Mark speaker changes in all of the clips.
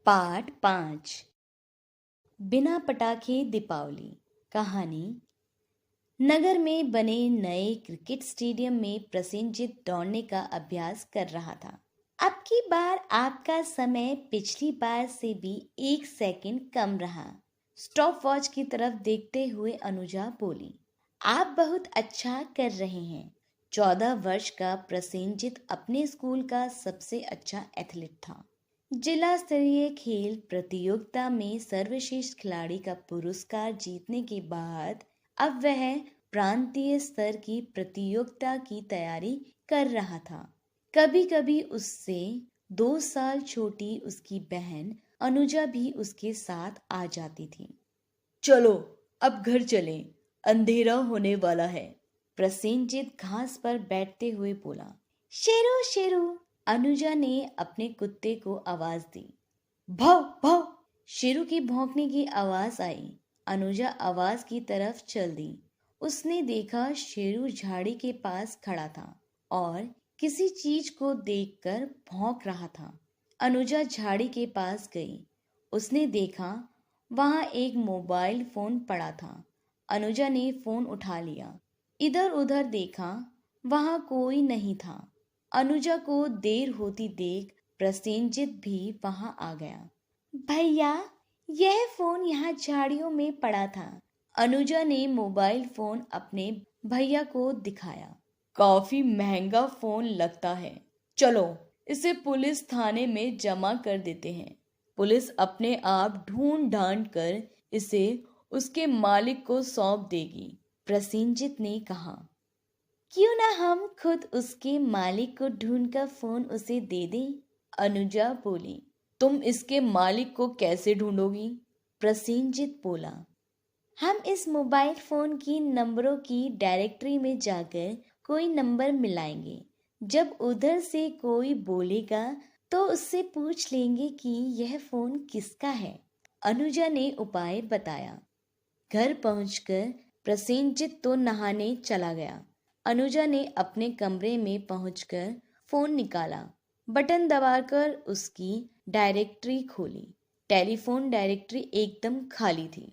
Speaker 1: Part 5। बिना पटाखे दीपावली। कहानी। नगर में बने नए क्रिकेट स्टेडियम में प्रसेनजीत दौड़ने का अभ्यास कर रहा था। अब की बार आपका समय पिछली बार से भी 1 सेकंड कम रहा। स्टॉप वॉच की तरफ देखते हुए अनुजा बोली, आप बहुत अच्छा कर रहे हैं। 14 वर्ष का प्रसेनजीत अपने स्कूल का सबसे अच्छा एथलीट था। जिला स्तरीय खेल प्रतियोगिता में सर्वश्रेष्ठ खिलाड़ी का पुरस्कार जीतने के बाद अब वह प्रांतीय स्तर की प्रतियोगिता की तैयारी कर रहा था। कभी कभी उससे 2 साल छोटी उसकी बहन अनुजा भी उसके साथ आ जाती थी। चलो अब घर चलें, अंधेरा होने वाला है, प्रसेनजीत घास पर बैठते हुए बोला। शेरू शेरू, अनुजा ने अपने कुत्ते को आवाज दी। भाव भाव, शेरू की भौंकने की आवाज आई। अनुजा आवाज की तरफ चल दी। उसने देखा शेरू झाड़ी के पास खड़ा था और किसी चीज को देखकर भौंक रहा था। अनुजा झाड़ी के पास गई। उसने देखा वहां एक मोबाइल फोन पड़ा था। अनुजा ने फोन उठा लिया। इधर उधर देखा, वहां कोई नहीं था। अनुजा को देर होती देख प्रसेनजीत भी वहां आ गया। भैया, यह फोन यहाँ झाड़ियों में पड़ा था। अनुजा ने मोबाइल फोन अपने भैया को दिखाया। काफी महंगा फोन लगता है, चलो इसे पुलिस थाने में जमा कर देते हैं। पुलिस अपने आप ढूंढ ढांड कर इसे उसके मालिक को सौंप देगी, प्रसेनजीत ने कहा। क्यों ना हम खुद उसके मालिक को ढूंढकर फोन उसे दे दें, अनुजा बोली। तुम इसके मालिक को कैसे ढूंढोगी, प्रसेनजीत बोला। हम इस मोबाइल फोन की नंबरों की डायरेक्टरी में जाकर कोई नंबर मिलाएंगे। जब उधर से कोई बोलेगा तो उससे पूछ लेंगे कि यह फोन किसका है, अनुजा ने उपाय बताया। घर पहुंचकर प्रसेनजीत तो नहाने चला गया। अनुजा ने अपने कमरे में पहुंचकर फोन निकाला। बटन दबाकर उसकी डायरेक्टरी खोली। टेलीफोन डायरेक्टरी एकदम खाली थी।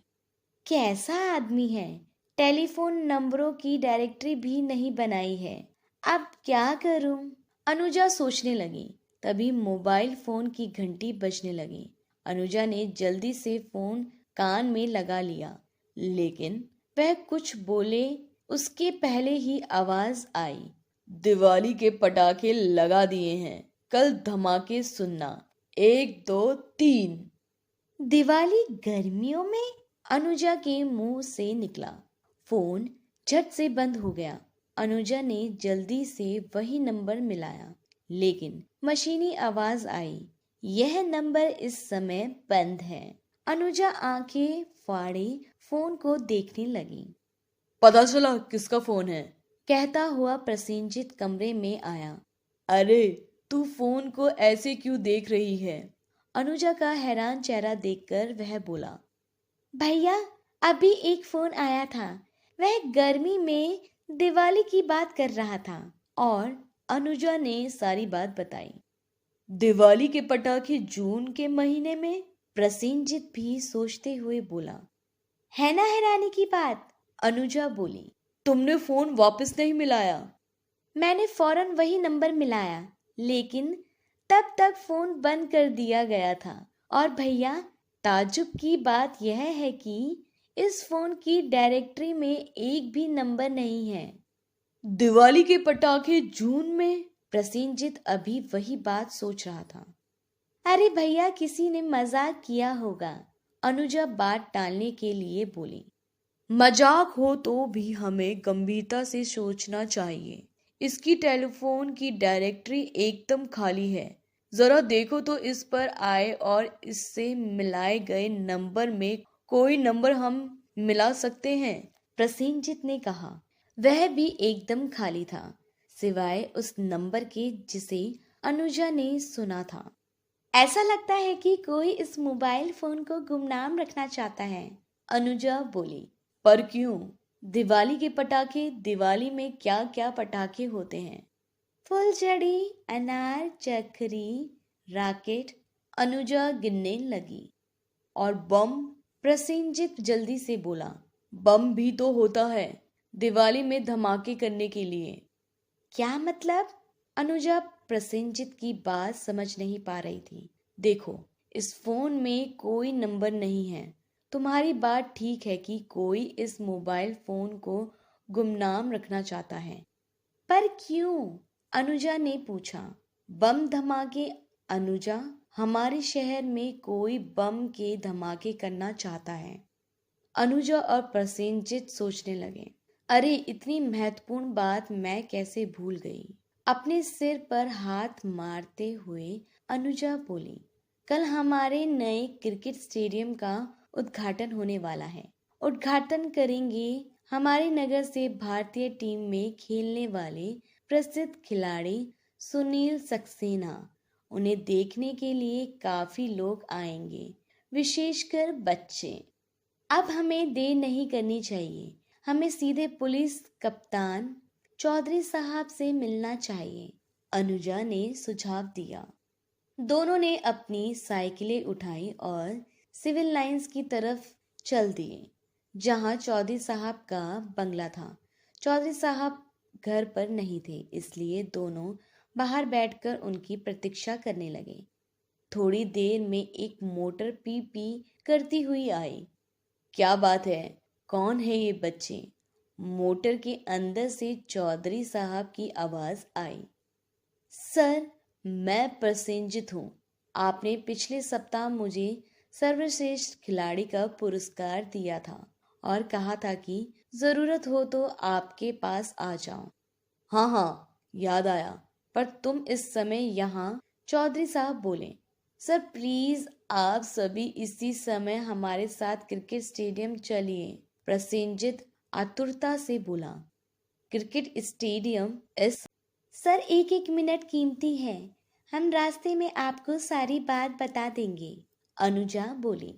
Speaker 1: कैसा आदमी है, टेलीफोन नंबरों की डायरेक्टरी भी नहीं बनाई है। अब क्या करूं, अनुजा सोचने लगी। तभी मोबाइल फोन की घंटी बजने लगी। अनुजा ने जल्दी से फोन कान में लगा लिया, लेकिन वह कुछ बोले उसके पहले ही आवाज आई। दिवाली के पटाखे लगा दिए हैं, कल धमाके सुनना, 1 2 3। दिवाली गर्मियों में, अनुजा के मुंह से निकला। फोन झट से बंद हो गया। अनुजा ने जल्दी से वही नंबर मिलाया, लेकिन मशीनी आवाज आई, यह नंबर इस समय बंद है। अनुजा आंखें फाड़े फोन को देखने लगी। पता चला किसका फोन है, कहता हुआ प्रसेनजीत कमरे में आया। अरे तू फोन को ऐसे क्यों देख रही है, अनुजा का हैरान चेहरा देखकर वह बोला। भैया, अभी एक फोन आया था, वह गर्मी में दिवाली की बात कर रहा था। और अनुजा ने सारी बात बताई। दिवाली के पटाखे जून के महीने में, प्रसेनजीत भी सोचते हुए बोला। है ना हैरानी की बात, अनुजा बोली। तुमने फोन वापस नहीं मिलाया? मैंने फौरन वही नंबर मिलाया, लेकिन तब तक फोन बंद कर दिया गया था। और भैया, ताज्जुब की बात यह है कि इस फोन की डायरेक्टरी में एक भी नंबर नहीं है। दिवाली के पटाखे जून में, प्रसेनजीत अभी वही बात सोच रहा था। अरे भैया, किसी ने मजाक किया होगा, अनुजा बात टालने के लिए बोली। मजाक हो तो भी हमें गंभीरता से सोचना चाहिए। इसकी टेलीफोन की डायरेक्टरी एकदम खाली है। जरा देखो तो इस पर आए और इससे मिलाए गए नंबर में कोई नंबर हम मिला सकते हैं, प्रसेनजीत ने कहा। वह भी एकदम खाली था, सिवाय उस नंबर के जिसे अनुजा ने सुना था। ऐसा लगता है कि कोई इस मोबाइल फोन को गुमनाम रखना चाहता है, अनुजा बोली। पर क्यों? दिवाली के पटाखे, दिवाली में क्या क्या पटाखे होते हैं? फुलझड़ी, अनार, चरखरी, रॉकेट, अनुजा गिनने लगी। और बम? प्रसेनजीत जल्दी से बोला। बम भी तो होता है दिवाली में धमाके करने के लिए। क्या मतलब? अनुजा प्रसेनजीत की बात समझ नहीं पा रही थी। देखो, इस फोन में कोई नंबर नहीं है। तुम्हारी बात ठीक है कि कोई इस मोबाइल फोन को गुमनाम रखना चाहता है, पर क्यों? अनुजा ने पूछा। बम धमाके? अनुजा, हमारे शहर में कोई बम के धमाके करना चाहता है। अनुजा और प्रसेनजीत सोचने लगे। अरे, इतनी महत्वपूर्ण बात मैं कैसे भूल गई। अपने सिर पर हाथ मारते हुए अनुजा बोली, कल हमारे नए क्रिकेट स्टेडियम का उद्घाटन होने वाला है। उद्घाटन करेंगे हमारे नगर से भारतीय टीम में खेलने वाले प्रसिद्ध खिलाड़ी सुनील सक्सेना। उन्हें देखने के लिए काफी लोग आएंगे, विशेषकर बच्चे। अब हमें देर नहीं करनी चाहिए। हमें सीधे पुलिस कप्तान चौधरी साहब से मिलना चाहिए, अनुजा ने सुझाव दिया। दोनों ने अपनी साइकिलें उठाई और सिविल लाइंस की तरफ चल दिए, जहां चौधरी साहब का बंगला था। चौधरी साहब घर पर नहीं थे, इसलिए दोनों बाहर बैठकर उनकी प्रतीक्षा करने लगे। थोड़ी देर में एक मोटर पी पी करती हुई आई। क्या बात है? कौन है ये बच्चे? मोटर के अंदर से चौधरी साहब की आवाज आई। सर, मैं प्रसेनजीत हूँ। आपने पिछले सप्ताह मुझे सर्वश्रेष्ठ खिलाड़ी का पुरस्कार दिया था और कहा था कि जरूरत हो तो आपके पास आ जाऊं। हाँ हाँ, याद आया। पर तुम इस समय यहाँ? चौधरी साहब बोले। सर प्लीज, आप सभी इसी समय हमारे साथ क्रिकेट स्टेडियम चलिए, प्रसेनजीत आतुरता से बोला। Cricket stadium? इस सर, एक एक मिनट कीमती है। हम रास्ते में आपको सारी बात बता देंगे, अनुजा बोली।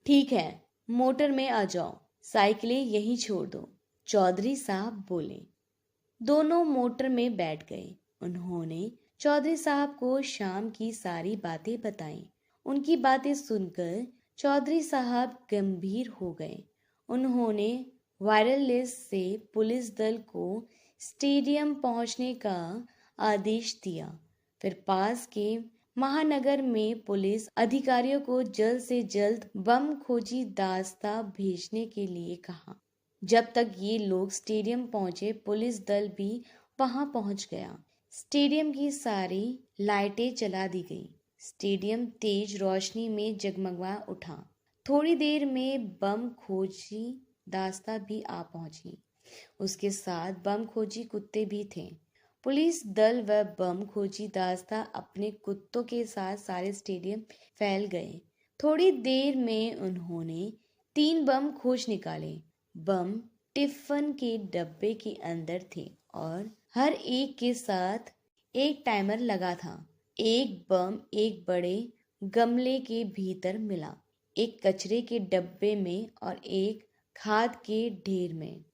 Speaker 1: ठीक है, मोटर में आ जाओ, साइकिलें यहीं छोड़ दो, चौधरी साहब बोले। दोनों मोटर में बैठ गए। उन्होंने चौधरी साहब को शाम की सारी बातें बताईं। उनकी बातें सुनकर चौधरी साहब गंभीर हो गए। उन्होंने वायरलेस से पुलिस दल को स्टेडियम पहुंचने का आदेश दिया। फिर पास के महानगर में पुलिस अधिकारियों को जल्द से जल्द बम खोजी दास्ता भेजने के लिए कहा। जब तक ये लोग स्टेडियम पहुंचे, पुलिस दल भी वहां पहुंच गया। स्टेडियम की सारी लाइटें जला दी गई। स्टेडियम तेज रोशनी में जगमगा उठा। थोड़ी देर में बम खोजी दास्ता भी आ पहुंची। उसके साथ बम खोजी कुत्ते भी थे। पुलिस दल व बम खोजी दास्ता अपने कुत्तों के साथ सारे स्टेडियम फैल गए। थोड़ी देर में उन्होंने 3 बम खोज निकाले। बम टिफिन के डब्बे के अंदर थे और हर एक के साथ एक टाइमर लगा था। एक बम एक बड़े गमले के भीतर मिला, एक कचरे के डब्बे में और एक खाद के ढेर में।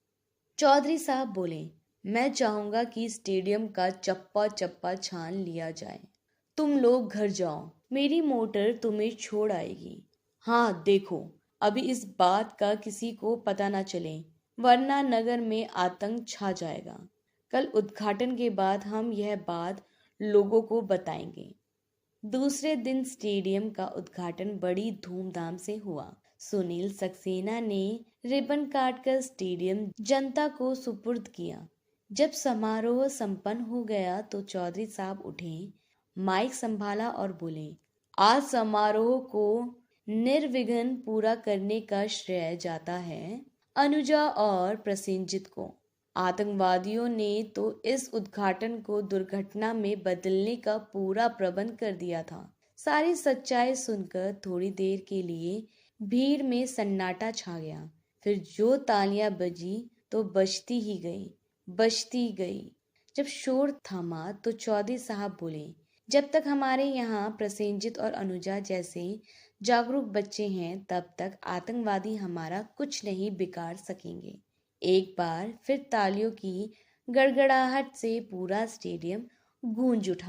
Speaker 1: चौधरी साहब बोले, मैं चाहूंगा कि स्टेडियम का चप्पा चप्पा छान लिया जाए। तुम लोग घर जाओ, मेरी मोटर तुम्हें छोड़ आएगी। हाँ देखो, अभी इस बात का किसी को पता ना चले, वरना नगर में आतंक छा जाएगा। कल उद्घाटन के बाद हम यह बात लोगों को बताएंगे। दूसरे दिन स्टेडियम का उद्घाटन बड़ी धूमधाम से हुआ। सुनील सक्सेना ने रिबन काटकर स्टेडियम जनता को सुपुर्द किया। जब समारोह संपन्न हो गया तो चौधरी साहब उठे, माइक संभाला और बोले, आज समारोह को निर्विघ्न पूरा करने का श्रेय जाता है अनुजा और प्रसेनजीत को। आतंकवादियों ने तो इस उद्घाटन को दुर्घटना में बदलने का पूरा प्रबंध कर दिया था। सारी सच्चाई सुनकर थोड़ी देर के लिए भीड़ में सन्नाटा छा गया। फिर जो तालियां बजी तो बजती ही गई। जब शोर थमा तो चौधरी साहब बोले, जब तक हमारे यहाँ प्रसेनजीत और अनुजा जैसे जागरूक बच्चे हैं, तब तक आतंकवादी हमारा कुछ नहीं बिगाड़ सकेंगे। एक बार फिर तालियों की गड़गड़ाहट से पूरा स्टेडियम गूंज उठा।